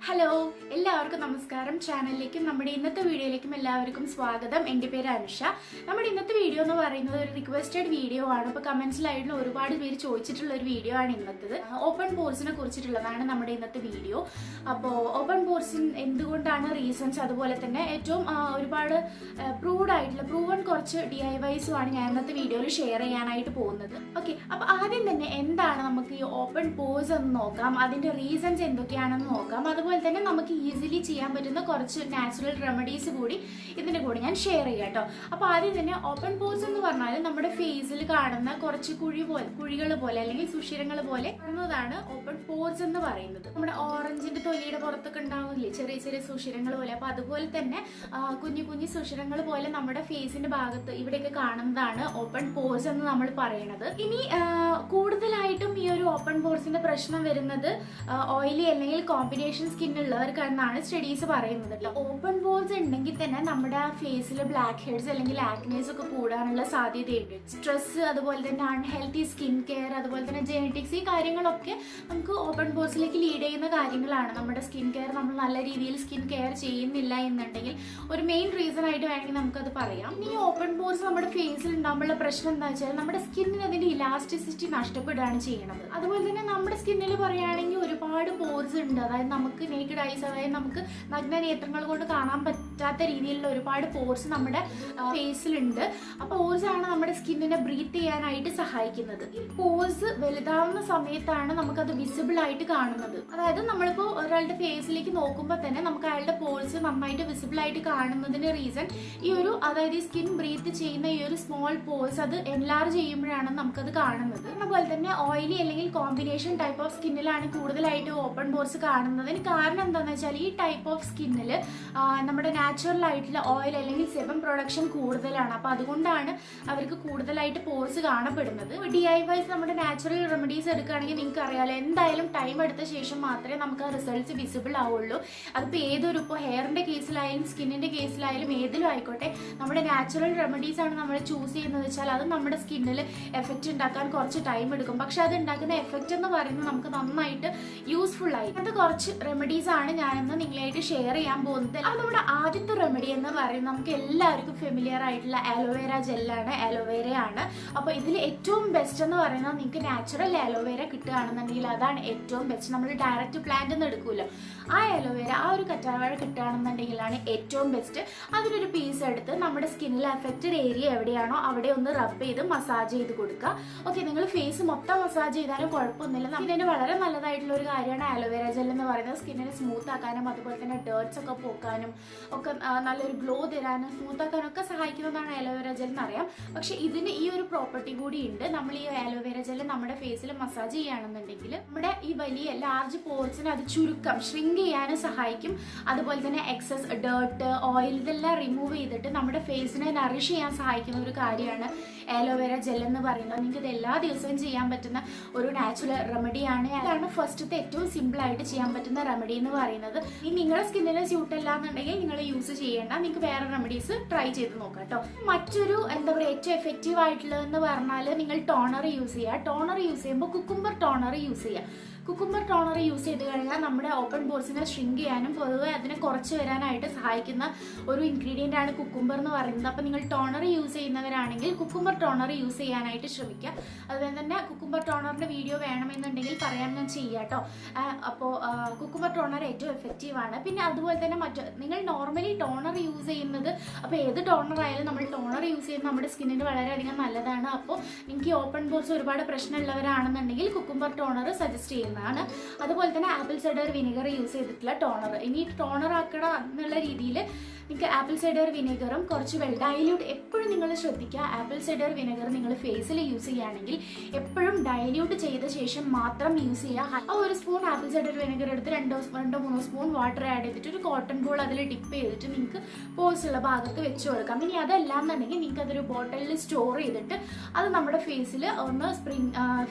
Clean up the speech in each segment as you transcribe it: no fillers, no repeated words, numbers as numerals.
Hello എല്ലാവർക്കും നമസ്കാരം. ചാനലിലേക്കും നമ്മുടെ ഇന്നത്തെ വീഡിയോയിലേക്കും എല്ലാവർക്കും സ്വാഗതം. എൻ്റെ പേര് അനുഷ. നമ്മുടെ ഇന്നത്തെ വീഡിയോ എന്ന് പറയുന്നത് ഒരു റിക്വസ്റ്റഡ് വീഡിയോ ആണ്. ഇപ്പോൾ കമൻസിലായിട്ടുള്ള ഒരുപാട് പേര് ചോദിച്ചിട്ടുള്ള ഒരു വീഡിയോ ആണ് ഇന്നത്തേത്. ഓപ്പൺ പോർസിനെ കുറിച്ചിട്ടുള്ളതാണ് നമ്മുടെ ഇന്നത്തെ വീഡിയോ. അപ്പോൾ ഓപ്പൺ പോർസിൻ എന്തുകൊണ്ടാണ് റീസൺസ്, അതുപോലെ തന്നെ ഏറ്റവും ഒരുപാട് പ്രൂവൺ കുറച്ച് DIYസും ആണ് ഞാൻ ഇന്നത്തെ വീഡിയോയിൽ ഷെയർ ചെയ്യാനായിട്ട് പോകുന്നത്. ഓക്കെ, അപ്പോൾ ആദ്യം തന്നെ എന്താണ് നമുക്ക് ഈ ഓപ്പൺ പോർസ് എന്ന് നോക്കാം. അതിൻ്റെ റീസൺസ് എന്തൊക്കെയാണെന്ന് നോക്കാം. അതുപോലെ തന്നെ നമുക്ക് ഈസിലി ചെയ്യാൻ പറ്റുന്ന കുറച്ച് നാച്ചുറൽ റെമഡീസ് കൂടി ഇതിൻ്റെ കൂടെ ഞാൻ ഷെയർ ചെയ്യാം കേട്ടോ. അപ്പോൾ ആദ്യം തന്നെ ഓപ്പൺ പോർസ് എന്ന് പറഞ്ഞാൽ നമ്മുടെ ഫേസിൽ കാണുന്ന കുറച്ച് കുഴികൾ പോലെ അല്ലെങ്കിൽ സുഷിരങ്ങൾ പോലെ കാണുന്നതാണ് ഓപ്പൺ പോർസ് എന്ന് പറയുന്നത്. നമ്മുടെ ഓറഞ്ചിന്റെ തൊലിയുടെ പുറത്തൊക്കെ ഉണ്ടാവില്ലേ ചെറിയ ചെറിയ സുഷിരങ്ങൾ പോലെ, അപ്പോൾ അതുപോലെ തന്നെ കുഞ്ഞു കുഞ്ഞു സുഷിരങ്ങൾ പോലെ നമ്മുടെ ഫേസിന്റെ ഭാഗത്ത് ഇവിടെയൊക്കെ കാണുന്നതാണ് ഓപ്പൺ പോർസ് എന്ന് നമ്മൾ പറയുന്നത്. ഇനി കൂടുതലായിട്ടും ഈ ഒരു ഓപ്പൺ പോർസിന്റെ പ്രശ്നം വരുന്നത് ഓയിലി അല്ലെങ്കിൽ കോമ്പിനേഷൻ സ്കിന്നുള്ളവർക്കെന്നാണ് സ്റ്റഡീസ് പറയുന്നത് കേട്ടോ. ഓപ്പൺ പോർസ് ഉണ്ടെങ്കിൽ തന്നെ നമ്മുടെ ഫേസിൽ ബ്ലാക്ക് ഹെഡ്സ് അല്ലെങ്കിൽ ആക്നേസ് ഒക്കെ കൂടാനുള്ള സാധ്യതയുണ്ട്. സ്ട്രെസ്, അതുപോലെ തന്നെ അൺഹെൽത്തി സ്കിൻ കെയർ, അതുപോലെ തന്നെ ജെനറ്റിക്സ്, ഈ കാര്യങ്ങളൊക്കെ നമുക്ക് ഓപ്പൺ പോർസിലേക്ക് ലീഡ് ചെയ്യുന്ന കാര്യങ്ങളാണ്. നമ്മുടെ സ്കിൻ കെയർ നമ്മൾ നല്ല രീതിയിൽ സ്കിൻ കെയർ ചെയ്യുന്നില്ല എന്നുണ്ടെങ്കിൽ ഒരു മെയിൻ റീസൺ ആയിട്ട് വേണമെങ്കിൽ നമുക്കത് പറയാം. ഇനി ഓപ്പൺ പോർസ് നമ്മുടെ ഫേസിൽ ഉണ്ടാകുമ്പോഴുള്ള പ്രശ്നം എന്താ വെച്ചാൽ നമ്മുടെ സ്കിന്നിന് അതിന്റെ ഇലാസ്റ്റിസിറ്റി നഷ്ടപ്പെടുകയാണ് ചെയ്യുന്നത്. അതുപോലെ തന്നെ നമ്മുടെ സ്കിന്നിൽ പറയുകയാണെങ്കിൽ ഒരുപാട് പോർസ് ഉണ്ട്. അതായത് നമുക്ക് നേക്കഡ് ഐസ്, അതായത് നമുക്ക് നഗ്ന നേത്രങ്ങൾ കൊണ്ട് കാണാൻ പറ്റാത്ത രീതിയിലുള്ള ഒരുപാട് പോർസ് നമ്മുടെ ഫേസിലുണ്ട്. ആ പോർസ് ആണ് നമ്മുടെ സ്കിന്നിനെ ബ്രീത്ത് ചെയ്യാനായിട്ട് സഹായിക്കുന്നത്. ഈ പോർസ് വലുതാവുന്ന സമയത്താണ് നമുക്കത് വിസിബിൾ ആയിട്ട് കാണുന്നത്. അതായത് നമ്മളിപ്പോൾ ഒരാളുടെ ഫേസിലേക്ക് നോക്കുമ്പോൾ തന്നെ നമുക്ക് അയാളുടെ പോർസ് നന്നായിട്ട് വിസിബിൾ ആയിട്ട് കാണുന്നതിന് റീസൺ ഈ ഒരു, അതായത് ഈ സ്കിൻ ബ്രീത്ത് ചെയ്യുന്ന ഈ ഒരു സ്മോൾ പോർസ് അത് എൻലാർജ് ചെയ്യുമ്പോഴാണ് നമുക്കത് കാണുന്നത്. അതുപോലെ തന്നെ ഓയിലി അല്ലെങ്കിൽ കോമ്പിനേഷൻ ടൈപ്പ് ഓഫ് സ്കിന്നിലാണ് കൂടുതലായിട്ട് ഓപ്പൺ പോർസ് കാണുന്നതിന് കാരണം എന്താണെന്ന് വെച്ചാൽ ഈ ടൈപ്പ് ഓഫ് സ്കിന്നിൽ നമ്മുടെ നാച്ചുറൽ ആയിട്ടുള്ള ഓയിൽ അല്ലെങ്കിൽ സെബം പ്രൊഡക്ഷൻ കൂടുതലാണ്. അപ്പോൾ അതുകൊണ്ടാണ് അവർക്ക് കൂടുതലായിട്ട് പോർസ് കാണപ്പെടുന്നത്. DIYs നമ്മുടെ നാച്ചുറൽ റെമഡീസ് എടുക്കുകയാണെങ്കിൽ നിങ്ങൾക്ക് അറിയാലോ, എന്തായാലും ടൈം എടുത്ത ശേഷം മാത്രമേ നമുക്ക് ആ റിസൾട്ട്സ് വിസിബിൾ ആവുള്ളൂ. അതിപ്പോൾ ഏതൊരു, ഇപ്പോൾ ഹെയറിൻ്റെ കേസിലായാലും സ്കിന്നിൻ്റെ കേസിലായാലും ഏതിലും ആയിക്കോട്ടെ, നമ്മുടെ നാച്ചുറൽ റെമഡീസ് ആണ് നമ്മൾ ചൂസ് ചെയ്യുന്നത് വെച്ചാൽ അത് നമ്മുടെ സ്കിന്നിൽ എഫക്റ്റ് ഉണ്ടാക്കാൻ കുറച്ച് ടൈം എടുക്കും. പക്ഷെ അത് ഉണ്ടാക്കുന്ന എഫക്റ്റ് എന്ന് പറയുന്നത് നമുക്ക് നന്നായിട്ട് യൂസ്ഫുൾ ആയി. അത് കുറച്ച് റെമഡീസ് ആണ് ഞാനിന്ന് നിങ്ങളായിട്ട് ഷെയർ ചെയ്യാൻ പോകുന്നത്. അത് നമ്മുടെ ആദ്യത്തെ റെമഡി എന്ന് പറയുന്നത് നമുക്ക് എല്ലാവർക്കും ഫെമിലിയർ ആയിട്ടുള്ള ആലോവേര ജെല്ലാണ്, ആലോവേരയാണ്. അപ്പോൾ ഇതിൽ ഏറ്റവും ബെസ്റ്റ് എന്ന് പറയുന്നത് നിങ്ങൾക്ക് നാച്ചുറൽ ആലോവേര കിട്ടുകയാണെന്നുണ്ടെങ്കിൽ അതാണ് ഏറ്റവും ബെസ്റ്റ്. നമ്മൾ ഡയറക്റ്റ് പ്ലാന്റ് ഒന്നും എടുക്കുമല്ലോ, ആ ആലോവേര, ആ ഒരു കറ്റാർവാഴ കിട്ടുകയാണെന്നുണ്ടെങ്കിലാണ് ഏറ്റവും ബെസ്റ്റ്. അതിനൊരു പീസ് എടുത്ത് നമ്മുടെ സ്കിന്നിൽ അഫക്റ്റഡ് ഏരിയ എവിടെയാണോ അവിടെ ഒന്ന് റബ്ബ് ചെയ്ത് മസാജ് ചെയ്ത് കൊടുക്കുക. ഓക്കെ, നിങ്ങൾ ഫേസ് മൊത്തം മസാജ് ചെയ്താലും കുഴപ്പമൊന്നുമില്ല. ഇതിന് വളരെ നല്ലതായിട്ടുള്ള ഒരു കാര്യമാണ് ആലോവേര ജെൽ എന്ന് പറയുന്നത്. സ്കിന്നിനെ സ്മൂത്ത് ആക്കാനും അതുപോലെ തന്നെ ഡേർട്സ് ഒക്കെ പോക്കാനും ഒക്കെ നല്ലൊരു ഗ്ലോ തരാനും സ്മൂത്ത് ആക്കാനും ഒക്കെ സഹായിക്കുന്നതാണ് ആലോവേര ജെൽ എന്നറിയാം. പക്ഷെ ഇതിന് ഈ ഒരു പ്രോപ്പർട്ടി കൂടി ഉണ്ട്. നമ്മൾ ഈ ആലോവേര ജെൽ നമ്മുടെ ഫേസിൽ മസാജ് ചെയ്യുകയാണെന്നുണ്ടെങ്കിൽ നമ്മുടെ ഈ വലിയ ലാർജ് പോർസിനെ അത് ഷ്രിങ്ക് ചെയ്യാനും സഹായിക്കും. അതുപോലെ തന്നെ എക്സസ് ഡേർട്ട്, ഓയിൽ, ഇതെല്ലാം റിമൂവ് ചെയ്തിട്ട് നമ്മുടെ ഫേസിനെ നറിഷ് ചെയ്യാൻ സഹായിക്കുന്ന ഒരു കാര്യമാണ് ആലോവേര ജെൽ എന്ന് പറയുന്നത്. നിങ്ങൾക്ക് ഇത് എല്ലാ ദിവസവും ചെയ്യാൻ പറ്റുന്ന ഒരു നാച്ചുറൽ റെമഡിയാണ്. അതാണ് ഫസ്റ്റത്തെ ഏറ്റവും സിമ്പിൾ ആയിട്ട് ചെയ്യാൻ പറ്റുന്ന റെമഡി എന്ന് പറയുന്നത്. ഈ നിങ്ങളുടെ സ്കിന്നിന് സ്യൂട്ട് അല്ല എന്നുണ്ടെങ്കിൽ നിങ്ങൾ യൂസ് ചെയ്യേണ്ട, നിങ്ങൾക്ക് വേറെ റെമഡീസ് ട്രൈ ചെയ്ത് നോക്കാം കേട്ടോ. മറ്റൊരു എന്താ പറയുക ഏറ്റവും എഫക്റ്റീവ് ആയിട്ടുള്ളതെന്ന് പറഞ്ഞാൽ നിങ്ങൾ ടോണർ യൂസ് ചെയ്യുക. ടോണർ യൂസ് ചെയ്യുമ്പോൾ കുക്കുംബർ ടോണർ യൂസ് ചെയ്യുക. കുക്കുംബർ ടോണർ യൂസ് ചെയ്ത് കഴിഞ്ഞാൽ നമ്മുടെ ഓപ്പൺ പോർസിനെ ഷ്രിങ്ക് ചെയ്യാനും പൊതുവെ അതിനെ കുറച്ച് വരാനായിട്ട് സഹായിക്കുന്ന ഒരു ഇൻഗ്രീഡിയൻ്റ് ആണ് കുക്കുംബർ എന്ന് പറയുന്നത്. അപ്പോൾ നിങ്ങൾ ടോണർ യൂസ് ചെയ്യുന്നവരാണെങ്കിൽ കുക്കുംബർ ടോണർ യൂസ് ചെയ്യാനായിട്ട് ശ്രമിക്കുക. അതുപോലെ തന്നെ കുക്കുംബർ ടോണറിൻ്റെ വീഡിയോ വേണമെന്നുണ്ടെങ്കിൽ പറയാൻ ഞാൻ ചെയ്യാം കേട്ടോ. അപ്പോൾ കുക്കുംബർ ടോണർ ഏറ്റവും എഫക്റ്റീവ് ആണ്. പിന്നെ അതുപോലെ തന്നെ നിങ്ങൾ നോർമലി ടോണർ യൂസ് ചെയ്യുന്നത്, അപ്പോൾ ഏത് ടോണർ ആയാലും നമ്മൾ ടോണർ യൂസ് ചെയ്യുന്നത് നമ്മുടെ സ്കിന്നിന് വളരെയധികം നല്ലതാണ്. അപ്പോൾ നിങ്ങൾക്ക് ഈ ഓപ്പൺ പോർസ് ഒരുപാട് പ്രശ്നമുള്ളവരാണെന്നുണ്ടെങ്കിൽ കുക്കുംബർ ടോണർ സജസ്റ്റ് ചെയ്യുന്നത്. അതുപോലെ തന്നെ ആപ്പിൾ സൈഡർ വിനെഗർ യൂസ് ചെയ്തിട്ടുള്ള ടോണർ. ഇനി ടോണർ ആക്കണം എന്നുള്ള രീതിയിൽ നിങ്ങൾക്ക് ആപ്പിൾ സൈഡർ വിനെഗറും കുറച്ച് ഡൈല്യൂട്ട് എപ്പോഴും നിങ്ങൾ ശ്രദ്ധിക്കുക. ആപ്പിൾ സൈഡർ വിനെഗർ നിങ്ങൾ ഫേസിൽ യൂസ് ചെയ്യുകയാണെങ്കിൽ എപ്പോഴും ഡൈല്യൂട്ട് ചെയ്ത ശേഷം മാത്രം യൂസ് ചെയ്യുക. ആ ഒരു സ്പൂൺ ആപ്പിൾ സൈഡർ വിനെഗർ എടുത്ത് രണ്ടോ മൂന്നോ സ്പൂൺ വാട്ടർ ആഡ് ചെയ്തിട്ട് ഒരു കോട്ടൺ ബോൾ അതിൽ ഡിപ്പ് ചെയ്തിട്ട് നിങ്ങൾക്ക് പോർസ് ഉള്ള ഭാഗത്ത് വെച്ച് കൊടുക്കാം. ഇനി അതല്ലാന്നുണ്ടെങ്കിൽ നിങ്ങൾക്ക് അതൊരു ബോട്ടിലിൽ സ്റ്റോർ ചെയ്തിട്ട് അത് നമ്മുടെ ഫേസിൽ ഒന്ന്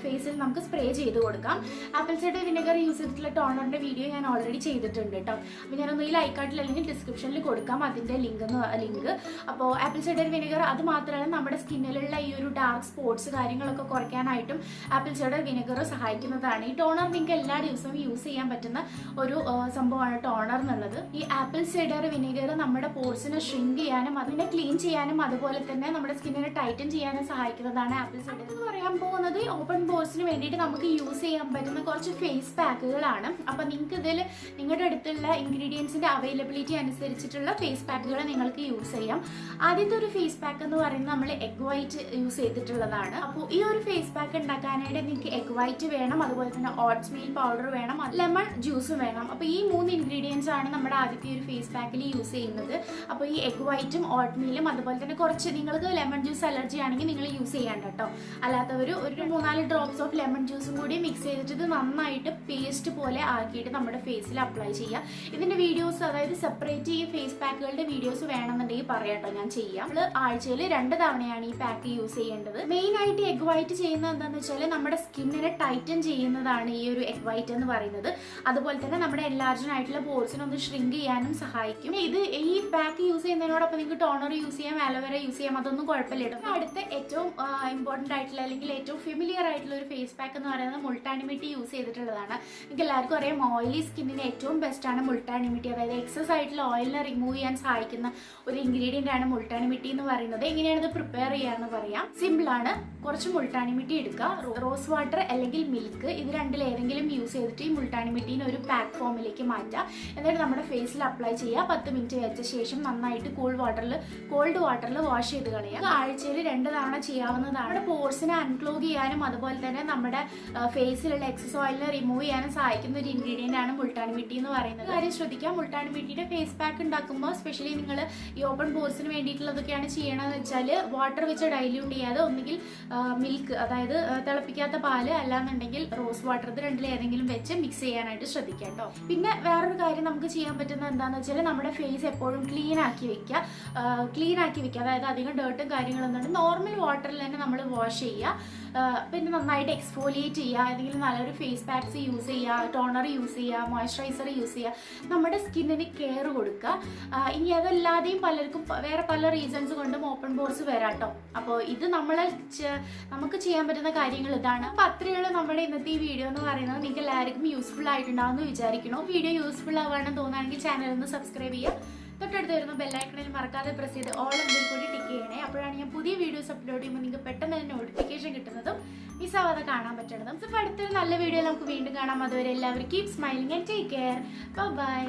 ഫേസിൽ നമുക്ക് സ്പ്രേ ചെയ്ത് കൊടുക്കാം. Apple apple cider vinegar use ചെയ്തിട്ടുള്ള ടോണറിന്റെ വീഡിയോ ഞാൻ ഓൾറെഡി ചെയ്തിട്ടുണ്ട് കേട്ടോ. അപ്പോൾ ഞാനൊന്ന് ഈ ലൈക്കാട്ടിൽ അല്ലെങ്കിൽ ഡിസ്ക്രിപ്ഷനിൽ കൊടുക്കാം അതിന്റെ ലിങ്ക്. അപ്പോൾ ആപ്പിൾ സൈഡർ വിനെഗർ അത് മാത്രമല്ല നമ്മുടെ സ്കിന്നിലുള്ള ഈ ഒരു ഡാർക്ക് സ്പോട്ട്സ് കാര്യങ്ങളൊക്കെ കുറയ്ക്കാനായിട്ടും ആപ്പിൾ സൈഡർ വിനെഗർ സഹായിക്കുന്നതാണ്. ഈ ടോണർ നിങ്ങൾക്ക് എല്ലാ ദിവസവും യൂസ് ചെയ്യാൻ പറ്റുന്ന ഒരു സംഭവമാണ് ടോണർ എന്നുള്ളത്. ഈ ആപ്പിൾ സൈഡർ വിനെഗർ നമ്മുടെ പോർസിനെ ഷ്രിങ്ക് ചെയ്യാനും അതിനെ ക്ലീൻ ചെയ്യാനും അതുപോലെ തന്നെ നമ്മുടെ സ്കിന്നിനെ ടൈറ്റൻ ചെയ്യാനും സഹായിക്കുന്നതാണ് ആപ്പിൾ സൈഡർ. എന്ന് പറയാൻ പോകുന്നത് ഓപ്പൺ പോർസിന് വേണ്ടിയിട്ട് നമുക്ക് യൂസ് ചെയ്യാൻ പറ്റുന്ന കുറച്ച് ഫേസ് പാക്കുകളാണ്. അപ്പോൾ നിങ്ങൾക്ക് ഇതിൽ നിങ്ങളുടെ അടുത്തുള്ള ഇൻഗ്രീഡിയൻസിന്റെ അവൈലബിലിറ്റി അനുസരിച്ചിട്ടുള്ള ഫേസ് പാക്കുകൾ നിങ്ങൾക്ക് യൂസ് ചെയ്യാം. ആദ്യത്തെ ഒരു ഫേസ് പാക്ക് എന്ന് പറയുന്നത് നമ്മൾ എഗ് വൈറ്റ് യൂസ് ചെയ്തിട്ടുള്ളതാണ്. അപ്പോൾ ഈ ഒരു ഫേസ് പാക്ക് ഉണ്ടാക്കാനായിട്ട് നിങ്ങൾക്ക് എഗ് വൈറ്റ് വേണം, അതുപോലെ തന്നെ ഓട്സ് മീൽ പൗഡർ വേണം, ലെമൺ ജ്യൂസ് വേണം. അപ്പോൾ ഈ 3 ഇൻഗ്രീഡിയൻസ് ആണ് നമ്മുടെ ആദ്യത്തെ ഒരു ഫേസ് പാക്കിൽ യൂസ് ചെയ്യുന്നത്. അപ്പോൾ ഈ എഗ് വൈറ്റും ഓട്ട് മീലും അതുപോലെ തന്നെ കുറച്ച് നിങ്ങൾക്ക് ലെമൺ ജ്യൂസ് അലർജി ആണെങ്കിൽ നിങ്ങൾ യൂസ് ചെയ്യേണ്ട കേട്ടോ. അല്ലാത്തവർ ഒരു 3-4 ഡ്രോപ്സ് ഓഫ് ലെമൺ ജ്യൂസും കൂടി മിക്സ് ചെയ്തിട്ട് ഇത് നന്നായിട്ട് പേസ്റ്റ് പോലെ ആക്കിയിട്ട് നമ്മുടെ ഫേസിൽ അപ്ലൈ ചെയ്യുക. ഇതിന്റെ വീഡിയോസ്, അതായത് സെപ്പറേറ്റ് ഈ ഫേസ് പാക്കുകളുടെ വീഡിയോസ് വേണമെന്നുണ്ടെങ്കിൽ പറയാട്ടോ, ഞാൻ ചെയ്യാം. നമ്മൾ ആഴ്ചയിൽ 2 തവണയാണ് ഈ പാക്ക് യൂസ് ചെയ്യേണ്ടത്. മെയിൻ ആയിട്ട് എഗ് വൈറ്റ് ചെയ്യുന്നത് എന്താണെന്ന് വെച്ചാൽ നമ്മുടെ സ്കിന്നിനെ ടൈറ്റൻ ചെയ്യുന്നതാണ് ഈ ഒരു എഗ് വൈറ്റ് എന്ന് പറയുന്നത്. അതുപോലെ തന്നെ നമ്മുടെ എൻലാർജൻ ആയിട്ടുള്ള പോർസിനെ ഒന്ന് ഷ്രിങ്ക് ചെയ്യാനും സഹായിക്കും. ഇത് ഈ പാക്ക് യൂസ് ചെയ്യുന്നതിനോടൊപ്പം നിങ്ങൾക്ക് ടോണർ യൂസ് ചെയ്യാം, അലോവേര യൂസ് ചെയ്യാം, അതൊന്നും കുഴപ്പമില്ല. അടുത്ത ഏറ്റവും ഇമ്പോർട്ടന്റ് ആയിട്ടുള്ള അല്ലെങ്കിൽ ഏറ്റവും ഫെമിലിയർ ആയിട്ടുള്ള ഒരു ഫേസ് പാക്ക് എന്ന് പറയുന്നത് മുൾട്ടാനിമിറ്റി യൂസ് ചെയ്തിട്ടുള്ളതാണ്. നിങ്ങൾക്ക് എല്ലാവർക്കും അറിയാം ഓയിലി സ്കിന്നിന് ഏറ്റവും ബെസ്റ്റ് ആണ് മുൾട്ടാനിമിറ്റി. അതായത് എക്സസ് ആയിട്ടുള്ള ഓയിലിനെ റിമൂവ് ചെയ്യാൻ സഹായിക്കുന്ന ഒരു ഇൻഗ്രീഡിയന്റ് ആണ് മുൾട്ടാനിമിറ്റി എന്ന് പറയുന്നത്. എങ്ങനെയാണ് ഇത് പ്രിപ്പയർ ചെയ്യാന്ന് പറയാം. സിമ്പിൾ ആണ്. കുറച്ച് മുൾട്ടാനിമിറ്റി എടുക്കുക, റോസ് വാട്ടർ അല്ലെങ്കിൽ മിൽക്ക്, ഇത് രണ്ടിൽ ഏതെങ്കിലും യൂസ് ചെയ്തിട്ട് ഈ മുൾട്ടാനിമിറ്റീനെ ഒരു പാക്ക് ഫോമിലേക്ക് മാറ്റുക. എന്നിട്ട് നമ്മുടെ ഫേസിൽ അപ്ലൈ ചെയ്യുക. 10 മിനിറ്റ് വെച്ച ശേഷം നന്നായിട്ട് കോൾഡ് വാട്ടറിൽ വാഷ് ചെയ്ത് കളയുക. ആഴ്ചയിൽ 2 തവണ ചെയ്യാവുന്നതാണ്. നമ്മുടെ പോർസിനെ അൺക്ലോഗ് ചെയ്യാനും അതുപോലെ തന്നെ നമ്മുടെ ഫേസിലുള്ള എക്സസ് ഓയിലിനെ റിമൂവ് ചെയ്യാനും സഹായിക്കുന്ന ഒരു ഇൻഗ്രീഡിയന്റ് ആണ് മുൾട്ടാനിമിറ്റി എന്ന് പറയുന്നത്. കാര്യം ശ്രദ്ധിക്കാം, മുൾട്ടാനിമിറ്റിയുടെ ഫേസ് പാക്ക് ഉണ്ടാക്കുമ്പോൾ സ്പെഷ്യലി നിങ്ങൾ ഈ ഓപ്പൺ പോർസിന് വേണ്ടിയിട്ടുള്ളതൊക്കെയാണ് ചെയ്യണമെന്ന് വെച്ചാൽ വാട്ടർ വെച്ച് ഡൈല്യൂട്ട് ചെയ്യാതെ ഒന്നുകിൽ മിൽക്ക്, അതായത് തിളപ്പിക്കാത്ത പാല്, അല്ലാന്നുണ്ടെങ്കിൽ റോസ് വാട്ടർ, ഇത് രണ്ടിൽ ഏതെങ്കിലും വെച്ച് മിക്സ് ചെയ്യാനായിട്ട് ശ്രദ്ധിക്കാം കേട്ടോ. പിന്നെ വേറൊരു കാര്യം നമുക്ക് ചെയ്യാൻ പറ്റുന്നത് എന്താണെന്ന് വെച്ചാൽ നമ്മുടെ ഫേസ് എപ്പോഴും ക്ലീൻ ആക്കി വെക്കുക. അതായത് അധികം ഡേർട്ടും കാര്യങ്ങളൊന്നും നോർമൽ വാട്ടറിൽ തന്നെ നമ്മൾ വാഷ് ചെയ്യുക. പിന്നെ നന്നായിട്ട് എക്സ്ഫോലിയേറ്റ് ചെയ്യുക. ഏതെങ്കിലും നല്ലൊരു ഫേസ് പാക്സ് യൂസ് ചെയ്യുക, ടോണർ യൂസ് ചെയ്യുക, മോയ്സ്ചറൈസർ യൂസ് ചെയ്യുക. നമ്മുടെ സ്കിന്നിന് കെയർ കൊടുക്കുക. ഇനി അതല്ലാതെയും പലർക്കും വേറെ പല റീസൺസ് കൊണ്ടും ഓപ്പൺ പോർസ് വരാം കേട്ടോ. അപ്പോൾ ഇത് നമുക്ക് ചെയ്യാൻ പറ്റുന്ന കാര്യങ്ങൾ ഇതാണ്. അപ്പോൾ അത്രയുള്ള നമ്മുടെ ഇന്നത്തെ ഈ വീഡിയോ എന്ന് പറയുന്നത് നിങ്ങൾക്ക് എല്ലാവർക്കും യൂസ്ഫുൾ ആയിട്ടുണ്ടാവുമെന്ന് വിചാരിക്കണം. വീഡിയോ യൂസ്ഫുൾ ആവുകയാണെന്ന് തോന്നുകയാണെങ്കിൽ ചാനൽ ഒന്ന് സബ്സ്ക്രൈബ് ചെയ്യുക. തൊട്ടടുത്ത് വരുമ്പോൾ ബെല്ലൈക്കണിൽ മറക്കാതെ പ്രസ് ചെയ്ത് ഓൾ എന്തിൽ കൂടി ടിക്ക് ചെയ്യണേ. അപ്പോഴാണ് ഞാൻ പുതിയ വീഡിയോസ് അപ്ലോഡ് ചെയ്യുമ്പോൾ നിങ്ങൾക്ക് പെട്ടെന്ന് തന്നെ നോട്ടിഫിക്കേഷൻ കിട്ടുന്നതും മിസ്സാവാതെ കാണാൻ പറ്റുന്നതും. അപ്പോൾ അടുത്തൊരു നല്ല വീഡിയോ നമുക്ക് വീണ്ടും കാണാം. അതുവരെ എല്ലാവരും keep smiling and take care. By.